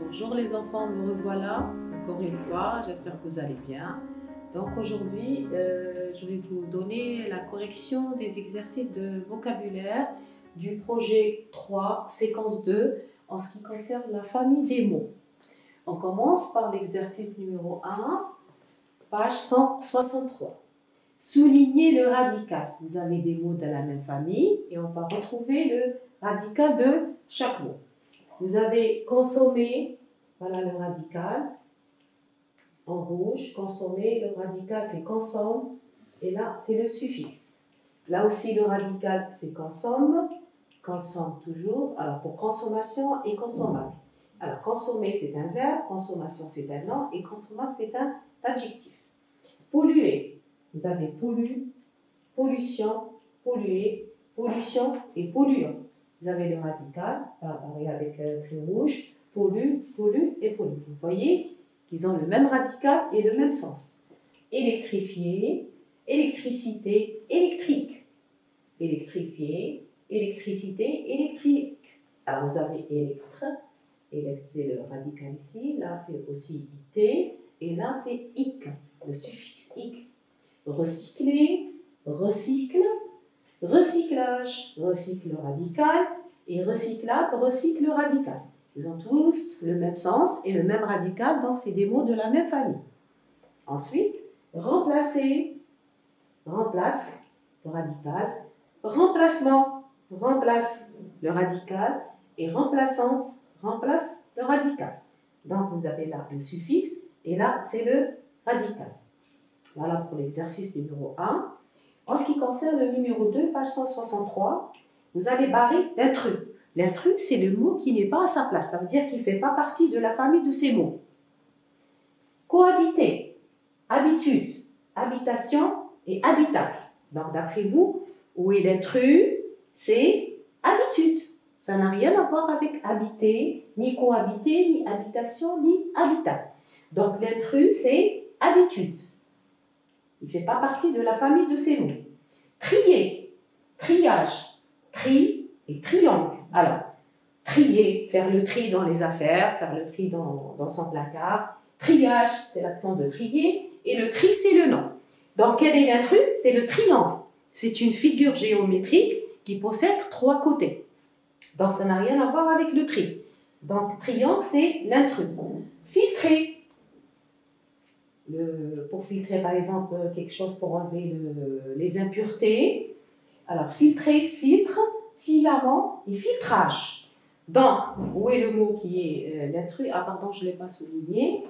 Bonjour les enfants, me revoilà encore une fois, j'espère que vous allez bien. Donc aujourd'hui, je vais vous donner la correction des exercices de vocabulaire du projet 3, séquence 2, en ce qui concerne la famille des mots. On commence par l'exercice numéro 1, page 163. Soulignez le radical. Vous avez des mots de la même famille et on va retrouver le radical de chaque mot. Vous avez consommer, voilà le radical, en rouge, consommer, le radical c'est consomme, et là c'est le suffixe. Là aussi le radical c'est consomme, consomme toujours, alors pour consommation et consommable. Alors consommer c'est un verbe, consommation c'est un nom, et consommable c'est un adjectif. Polluer, vous avez pollu, pollution, polluer, pollution et polluant. Vous avez le radical, pareil avec trait rouge, pollue, pollue et pollue. Vous voyez qu'ils ont le même radical et le même sens. Électrifier, électricité, électrique. Électrifier, électricité, électrique. Alors vous avez électre, c'est le radical ici, là c'est aussi IT, et là c'est ic, le suffixe ic. Recycler, recycle, recyclage, recycle radical, et recyclable, recycle radical. Ils ont tous le même sens et le même radical, donc c'est des mots de la même famille. Ensuite, remplacer, remplace, le radical, remplacement, remplace le radical, et remplaçante, remplace le radical. Donc vous avez là le suffixe, et là c'est le radical. Voilà pour l'exercice numéro 1. En ce qui concerne le numéro 2, page 163, vous allez barrer l'intrus. L'intrus, c'est le mot qui n'est pas à sa place. Ça veut dire qu'il ne fait pas partie de la famille de ces mots. Cohabiter, habitude, habitation et habitable. Donc, d'après vous, où est l'intrus? C'est habitude. Ça n'a rien à voir avec habiter, ni cohabiter, ni habitation, ni habitable. Donc, l'intrus, c'est habitude. Il ne fait pas partie de la famille de ces mots. Trier, triage, tri et triangle. Alors, trier, faire le tri dans les affaires, faire le tri dans son placard. Triage, c'est l'accent de trier. Et le tri, c'est le nom. Donc, quel est l'intrus? C'est le triangle. C'est une figure géométrique qui possède 3 côtés. Donc, ça n'a rien à voir avec le tri. Donc, triangle, c'est l'intrus. Filtrer. Pour filtrer par exemple quelque chose pour enlever les impuretés. Alors filtrer, filtre, filament et filtrage. Donc, où est le mot qui est l'intrus? Ah pardon, je ne l'ai pas souligné.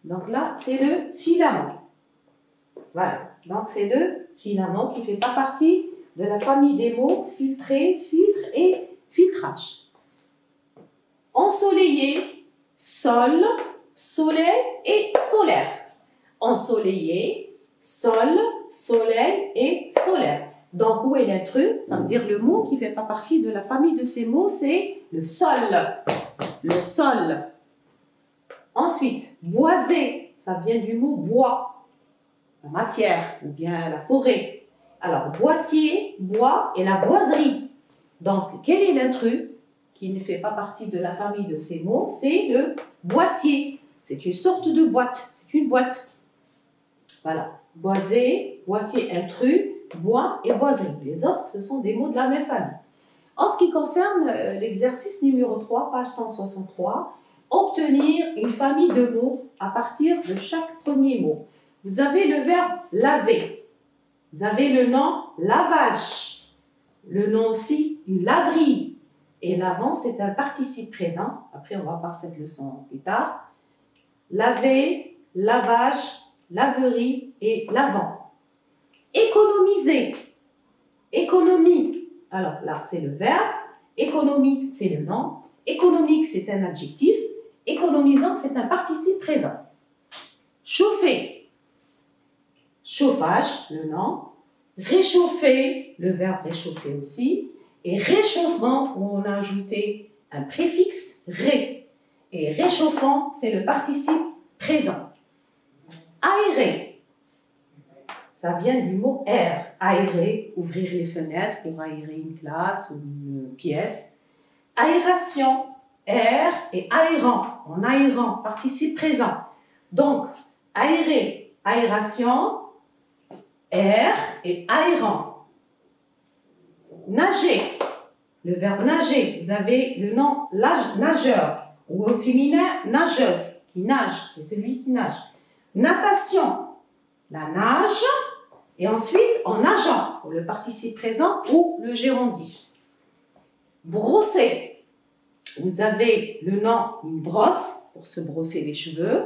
Donc là, c'est le filament. Voilà, donc c'est le filament qui ne fait pas partie de la famille des mots filtrer, filtre et filtrage. Ensoleiller, sol, soleil et solaire. Ensoleillé, sol, soleil et solaire. Donc, où est l'intrus? Ça veut dire le mot qui ne fait pas partie de la famille de ces mots, c'est le sol. Le sol. Ensuite, boiser, ça vient du mot bois, la matière ou bien la forêt. Alors, boîtier, bois et la boiserie. Donc, quel est l'intrus qui ne fait pas partie de la famille de ces mots? C'est le boîtier. C'est une sorte de boîte, c'est une boîte. Voilà, boiser, boîtier, intrus, bois et boiserie. Les autres, ce sont des mots de la même famille. En ce qui concerne l'exercice numéro 3, page 163, obtenir une famille de mots à partir de chaque premier mot. Vous avez le verbe laver. Vous avez le nom lavage. Le nom aussi, une laverie. Et l'avant, c'est un participe présent. Après, on va voir cette leçon plus tard. Laver, lavage, laverie et lavant. Économiser, économie. Alors là, c'est le verbe. Économie, c'est le nom. Économique, c'est un adjectif. Économisant, c'est un participe présent. Chauffer, chauffage, le nom. Réchauffer, le verbe réchauffer aussi. Et réchauffant, où on a ajouté un préfixe ré. Et réchauffant, c'est le participe présent. Aérer, ça vient du mot air. Aérer, ouvrir les fenêtres pour aérer une classe ou une pièce. Aération, air et aérant, en aérant, participe présent. Donc, aérer, aération, air et aérant. Nager, le verbe nager, vous avez le nom nageur ou au féminin nageuse, qui nage, c'est celui qui nage. Natation, la nage, et ensuite en nageant, pour le participe présent ou le gérondif. Brosser, vous avez le nom une brosse, pour se brosser les cheveux,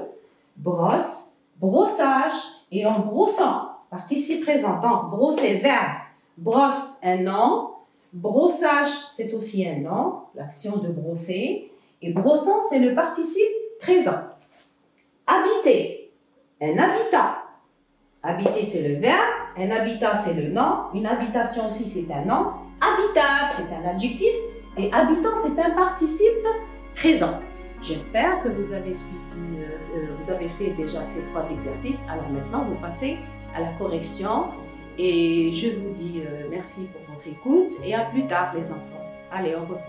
brosse, brossage, et en brossant, participe présent, donc brosser, verbe, brosse, un nom, brossage, c'est aussi un nom, l'action de brosser, et brossant, c'est le participe présent. Habiter, un habitat. Habiter, c'est le verbe, un habitat, c'est le nom, une habitation aussi, c'est un nom, habitable, c'est un adjectif, et habitant, c'est un participe présent. J'espère que vous avez fait déjà ces 3 exercices. Alors maintenant, vous passez à la correction. Et je vous dis merci pour votre écoute et à plus tard les enfants. Allez, au revoir.